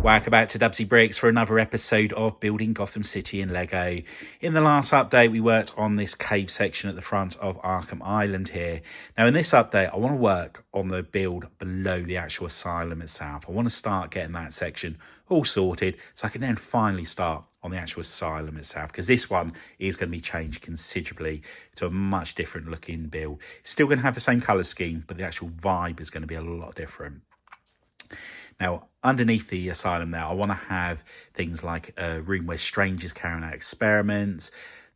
Welcome back to Dubbzi Bricks for another episode of building Gotham City in Lego. In the last update, we worked on this cave section at the front of Arkham Island here. Now in this update, I want to work on the build below the actual asylum itself. I want to start getting that section all sorted so I can then finally start on the actual asylum itself, because this one is going to be changed considerably to a much different looking build. It's still going to have the same colour scheme, but the actual vibe is going to be a lot different. Now, underneath the asylum there, I want to have things like a room where strangers carrying out experiments,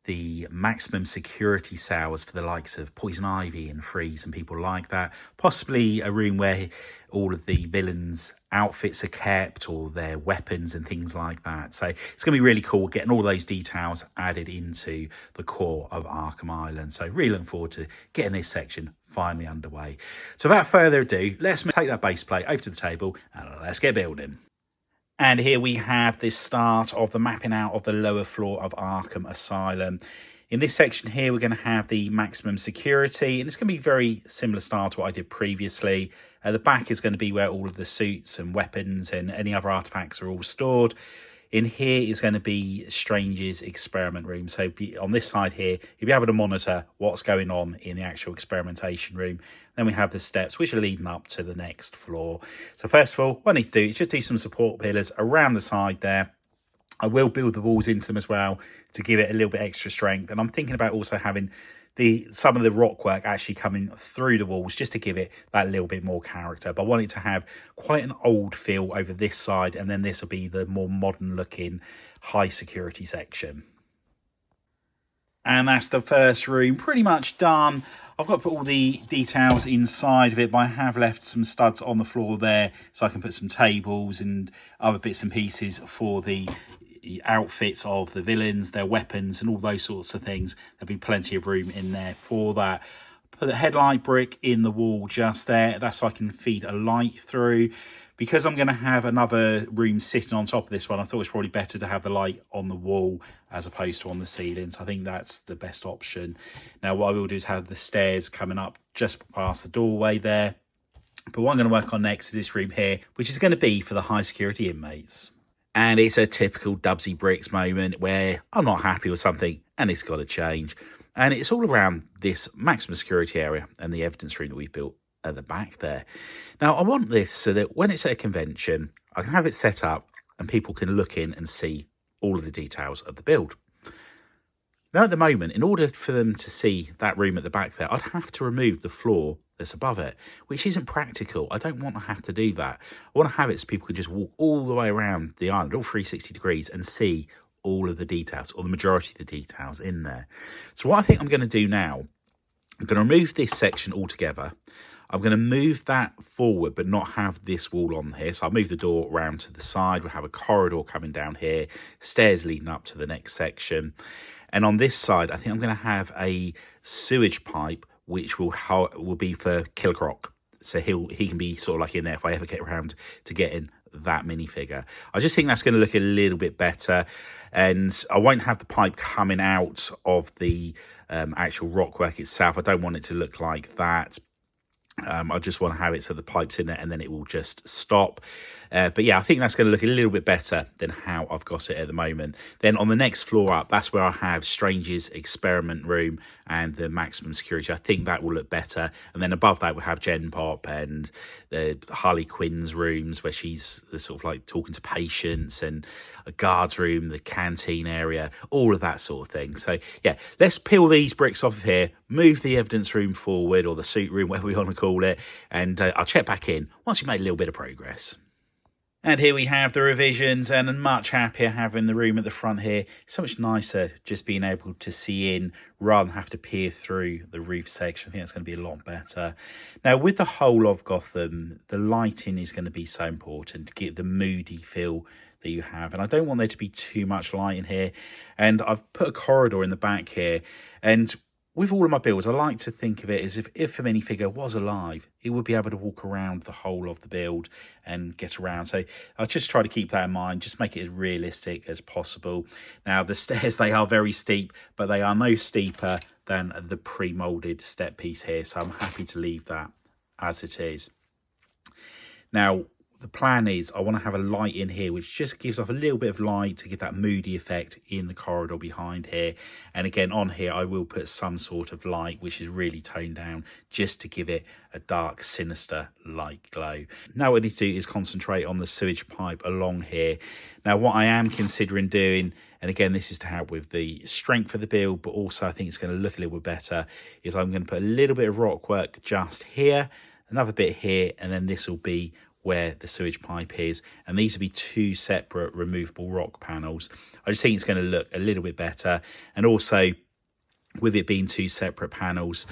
the maximum security cells for the likes of Poison Ivy and Freeze and people like that. Possibly a room where all of the villains' outfits are kept, or their weapons and things like that. So it's going to be really cool getting all those details added into the core of Arkham Island. So really looking forward to getting this section finally underway. So without further ado, let's take that base plate over to the table and let's get building. And here we have this start of the mapping out of the lower floor of Arkham Asylum. In this section here, we're going to have the maximum security, and it's going to be very similar style to what I did previously. The back is going to be where all of the suits and weapons and any other artifacts are all stored. In here is going to be Strange's experiment room. So on this side here, you'll be able to monitor what's going on in the actual experimentation room. Then we have the steps which are leading up to the next floor. So first of all, what I need to do is just do some support pillars around the side there. I will build the walls into them as well to give it a little bit extra strength. And I'm thinking about also having some of the rock work actually coming through the walls just to give it that little bit more character. But I want it to have quite an old feel over this side, and then this will be the more modern looking high security section. And that's the first room pretty much done. I've got to put all the details inside of it, but I have left some studs on the floor there so I can put some tables and other bits and pieces for the outfits of the villains, their weapons and all those sorts of things. There'll be plenty of room in there for that. Put the headlight brick in the wall just there. That's so I can feed a light through. Because I'm going to have another room sitting on top of this one, I thought it's probably better to have the light on the wall as opposed to on the ceiling. So I think that's the best option. Now what I will do is have the stairs coming up just past the doorway there. But what I'm going to work on next is this room here, which is going to be for the high security inmates. And it's a typical Dubbzi Bricks moment where I'm not happy with something and it's got to change. And it's all around this maximum security area and the evidence room that we've built at the back there. Now, I want this so that when it's at a convention, I can have it set up and people can look in and see all of the details of the build. Now, at the moment, in order for them to see that room at the back there, I'd have to remove the floor that's above it, which isn't practical. I don't want to have to do that. I want to have it so people can just walk all the way around the island, all 360 degrees, and see all of the details, or the majority of the details in there. So what I think I'm going to do now, I'm going to remove this section altogether. I'm going to move that forward, but not have this wall on here. So I'll move the door around to the side. We'll have a corridor coming down here, stairs leading up to the next section. And on this side, I think I'm going to have a sewage pipe, which will be for Killer Croc. So he can be sort of like in there if I ever get around to getting that minifigure. I just think that's going to look a little bit better. And I won't have the pipe coming out of the actual rockwork itself. I don't want it to look like that. I just want to have it so the pipe's in there and then it will just stop. But yeah, I think that's going to look a little bit better than how I've got it at the moment. Then on the next floor up, that's where I have Strange's experiment room and the maximum security. I think that will look better. And then above that, we'll have Gen Pop and the Harley Quinn's rooms where she's sort of like talking to patients, and a guard's room, the canteen area, all of that sort of thing. So yeah, let's peel these bricks off of here, move the evidence room forward, or the suit room, whatever we want to call it, and I'll check back in once we've made a little bit of progress. And here we have the revisions, and I'm much happier having the room at the front here. It's so much nicer just being able to see in rather than have to peer through the roof section. I think that's going to be a lot better. Now, with the whole of Gotham, the lighting is going to be so important to get the moody feel that you have. And I don't want there to be too much light in here. And I've put a corridor in the back here, and with all of my builds, I like to think of it as if a minifigure was alive, it would be able to walk around the whole of the build and get around. So I'll just try to keep that in mind, just make it as realistic as possible. Now, the stairs, they are very steep, but they are no steeper than the pre-molded step piece here. So I'm happy to leave that as it is. Now, the plan is I want to have a light in here, which just gives off a little bit of light to give that moody effect in the corridor behind here. And again, on here, I will put some sort of light, which is really toned down, just to give it a dark, sinister light glow. Now what I need to do is concentrate on the sewage pipe along here. Now, what I am considering doing, and again, this is to help with the strength of the build, but also I think it's going to look a little bit better, is I'm going to put a little bit of rock work just here, another bit here, and then this will be where the sewage pipe is, and these will be two separate removable rock panels. I just think it's going to look a little bit better, and also with it being two separate panels,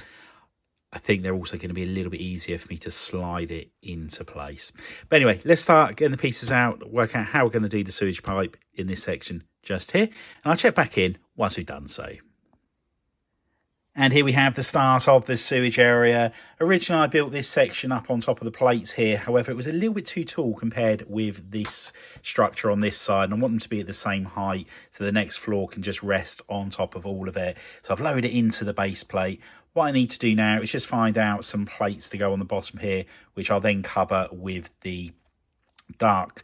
I think they're also going to be a little bit easier for me to slide it into place. But anyway, let's start getting the pieces out, work out how we're going to do the sewage pipe in this section just here, and I'll check back in once we've done so. And here we have the start of the sewage area. Originally, I built this section up on top of the plates here. However, it was a little bit too tall compared with this structure on this side. And I want them to be at the same height so the next floor can just rest on top of all of it. So I've lowered it into the base plate. What I need to do now is just find out some plates to go on the bottom here, which I'll then cover with the dark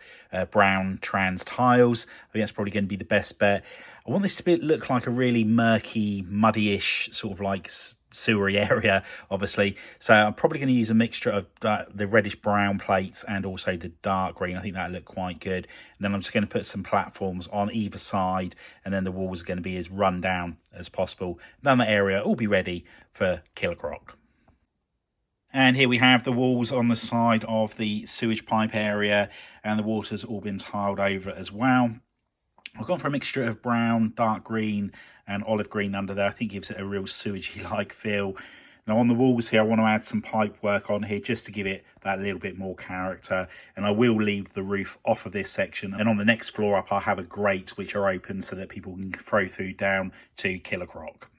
brown trans tiles. I think that's probably going to be the best bet. I want this to look like a really murky, muddy-ish sort of like sewery area, obviously. So I'm probably going to use a mixture of the reddish brown plates and also the dark green. I think that'll look quite good. And then I'm just going to put some platforms on either side, and then the walls are going to be as run down as possible. Then that area will be ready for Killer Croc. And here we have the walls on the side of the sewage pipe area, and the water's all been tiled over as well. I've gone for a mixture of brown, dark green and olive green under there. I think it gives it a real sewagey-like feel. Now on the walls here, I want to add some pipe work on here just to give it that little bit more character. And I will leave the roof off of this section. And on the next floor up, I'll have a grate which are open so that people can throw food down to Killer Croc.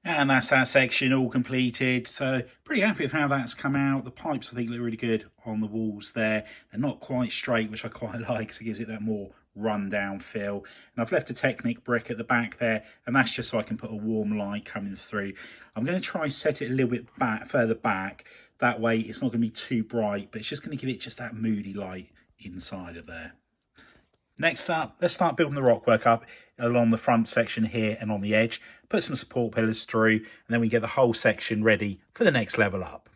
And that's that section all completed. So pretty happy with how that's come out. The pipes I think look really good on the walls there. They're not quite straight, which I quite like, so it gives it that more run down feel. And I've left a Technic brick at the back there, and that's just so I can put a warm light coming through. I'm going to try set it a little bit further back. That way it's not going to be too bright, but it's just going to give it just that moody light inside of there. Next up, let's start building the rockwork up along the front section here and on the edge. Put some support pillars through, and then we get the whole section ready for the next level up.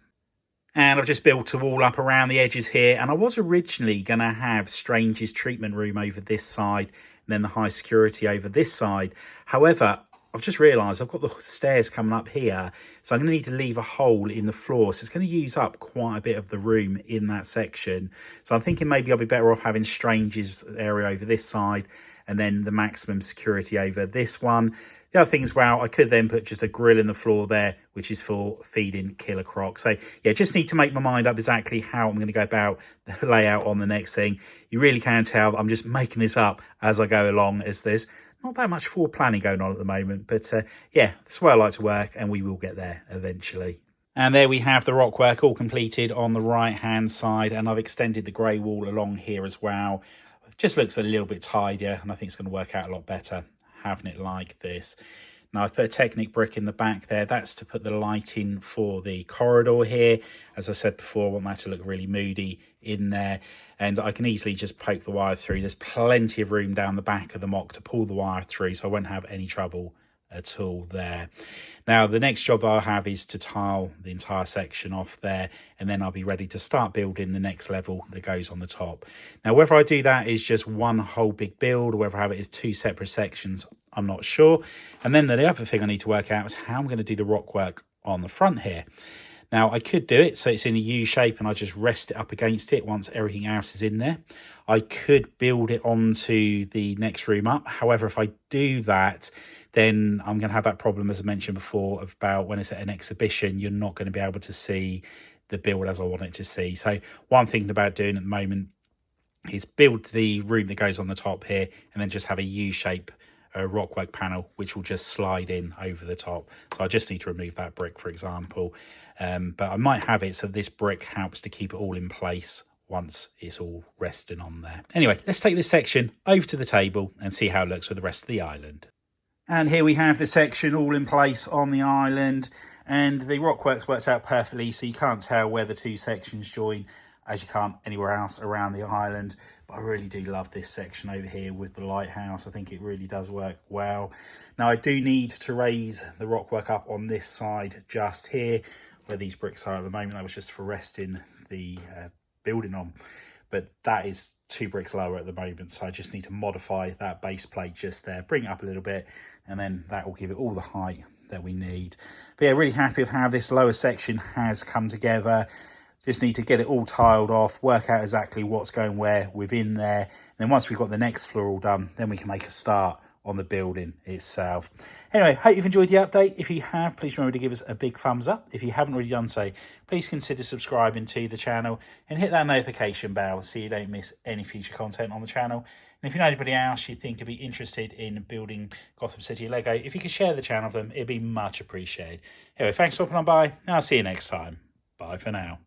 And I've just built a wall up around the edges here, and I was originally going to have Strange's treatment room over this side and then the high security over this side. However, I've just realised I've got the stairs coming up here, so I'm going to need to leave a hole in the floor. So it's going to use up quite a bit of the room in that section. So I'm thinking maybe I'll be better off having Strange's area over this side and then the maximum security over this one. The other thing as well, I could then put just a grill in the floor there, which is for feeding Killer Croc. So yeah, just need to make my mind up exactly how I'm going to go about the layout on the next thing. You really can tell I'm just making this up as I go along, as there's not that much forward planning going on at the moment. But yeah, that's the way I like to work, and we will get there eventually. And there we have the rock work all completed on the right-hand side, and I've extended the grey wall along here as well. It just looks a little bit tidier, and I think it's going to work out a lot better having it like this. Now I've put a Technic brick in the back there. That's to put the light in for the corridor here. As I said before, I want that to look really moody in there. And I can easily just poke the wire through. There's plenty of room down the back of the mock to pull the wire through, so I won't have any trouble at all there. Now the next job I'll have is to tile the entire section off there, and then I'll be ready to start building the next level that goes on the top. Now whether I do that is just one whole big build or whether I have it as two separate sections, I'm not sure. And then the other thing I need to work out is how I'm going to do the rock work on the front here. Now I could do it so it's in a U shape and I just rest it up against it once everything else is in there. I could build it onto the next room up. However, if I do that, then I'm going to have that problem, as I mentioned before, about when it's at an exhibition, you're not going to be able to see the build as I want it to see. So what I'm thinking about doing at the moment is build the room that goes on the top here and then just have a U-shape rockwork panel, which will just slide in over the top. So I just need to remove that brick, for example. But I might have it so this brick helps to keep it all in place once it's all resting on there. Anyway, let's take this section over to the table and see how it looks with the rest of the island. And here we have the section all in place on the island, and the rockworks worked out perfectly, so you can't tell where the two sections join. as you can't anywhere else around the island. But I really do love this section over here with the lighthouse. I think it really does work well. Now I do need to raise the rockwork up on this side just here where these bricks are at the moment. That was just for resting the building on, but that is 2 bricks lower at the moment, so I just need to modify that base plate just there, bring it up a little bit, and then that will give it all the height that we need. But yeah, really happy with how this lower section has come together. Just need to get it all tiled off, work out exactly what's going where within there. And then once we've got the next floor all done, then we can make a start on the building itself. Anyway, hope you've enjoyed the update. If you have, please remember to give us a big thumbs up. If you haven't already done so, please consider subscribing to the channel and hit that notification bell so you don't miss any future content on the channel. And if you know anybody else you think would be interested in building Gotham City Lego, if you could share the channel with them, it'd be much appreciated. Anyway, thanks for stopping on by, and I'll see you next time. Bye for now.